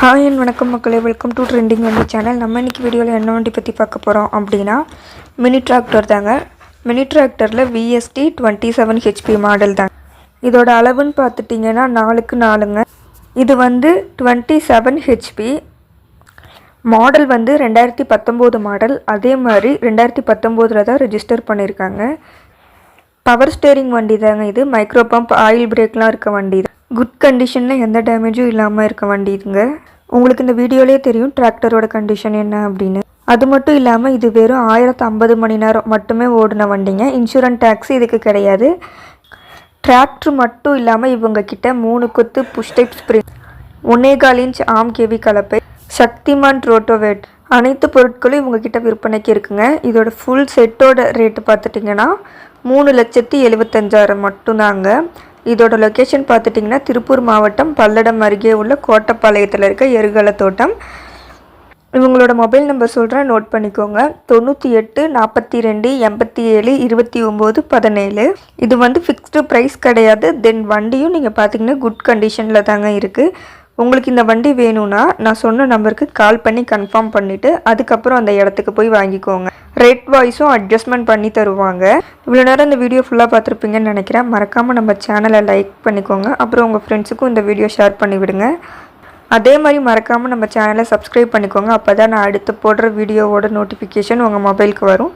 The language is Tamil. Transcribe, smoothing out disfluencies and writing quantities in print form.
ஹாய் அண்ட் வணக்கம் மக்களே, வெல்கம் டு ட்ரெண்டிங் வண்டி சேனல். நம்ம இன்றைக்கி வீடியோவில் என்ன வண்டி பற்றி பார்க்க போகிறோம் அப்படின்னா மினி டிராக்டர் தாங்க. மினி டிராக்டரில் VST 27 HP மாடல் தாங்க. இதோட அளவுன்னு பார்த்துட்டிங்கன்னா 4க்கு 4ங்க. இது வந்து 27 HP மாடல் வந்து 2019 மாடல். அதே மாதிரி 2019 தான் ரெஜிஸ்டர் பண்ணியிருக்காங்க. பவர் ஸ்டேரிங் வண்டி தாங்க இது. மைக்ரோ பம்ப், ஆயில் பிரேக்லாம் இருக்க வண்டி தான். குட் கண்டிஷனில் எந்த டேமேஜும் இல்லாமல் இருக்க வண்டி இதுங்க. உங்களுக்கு இந்த வீடியோலேயே தெரியும் டிராக்டரோட கண்டிஷன் என்ன அப்படின்னு. அது மட்டும் இல்லாமல் இது வெறும் 1050 மணி நேரம் மட்டுமே ஓடின வண்டிங்க. இன்சூரன்ஸ் டேக்ஸ் இதுக்கு கிடையாது. டிராக்டர் மட்டும் இல்லாமல் இவங்க கிட்ட 3 கொத்து புஷ் டைப் ஸ்ப்ரிங், 1.25 இன்ச் ஆம் கேவி கலப்பை, சக்திமான் ரோட்டோவேட் அனைத்து பொருட்களும் இவங்க கிட்ட விற்பனைக்கு இருக்குங்க. இதோட ஃபுல் செட்டோட ரேட்டு பார்த்துட்டிங்கன்னா 3,75,000 மட்டும்தாங்க. இதோட லொக்கேஷன் பார்த்துட்டிங்கன்னா திருப்பூர் மாவட்டம் பல்லடம் அருகே உள்ள கோட்டப்பாளையத்தில் இருக்க எருகலை தோட்டம். இவங்களோட மொபைல் நம்பர் சொல்கிறேன், நோட் பண்ணிக்கோங்க. 98 42 87 29 17. இது வந்து ஃபிக்ஸ்டு ப்ரைஸ் கிடையாது. தென் வண்டியும் நீங்கள் பார்த்தீங்கன்னா குட் கண்டிஷனில் தாங்க இருக்குது. உங்களுக்கு இந்த வண்டி வேணும்னா நான் சொன்ன நம்பருக்கு கால் பண்ணி கன்ஃபார்ம் பண்ணிவிட்டு அதுக்கப்புறம் அந்த இடத்துக்கு போய் வாங்கிக்கோங்க. ரேட் வாய்ஸும் அட்ஜஸ்ட்மெண்ட் பண்ணி தருவாங்க. இவ்வளோ நேரம் இந்த வீடியோ ஃபுல்லாக பார்த்துருப்பீங்கன்னு நினைக்கிறேன். மறக்காமல் நம்ம சேனலை லைக் பண்ணிக்கோங்க. அப்புறம் உங்கள் ஃப்ரெண்ட்ஸுக்கும் இந்த வீடியோ ஷேர் பண்ணி விடுங்க. அதே மாதிரி மறக்காமல் நம்ம சேனலை சப்ஸ்கிரைப் பண்ணிக்கோங்க. அப்போ தான் நான் அடுத்து போடுற வீடியோவோட நோட்டிஃபிகேஷன் உங்கள் மொபைலுக்கு வரும்.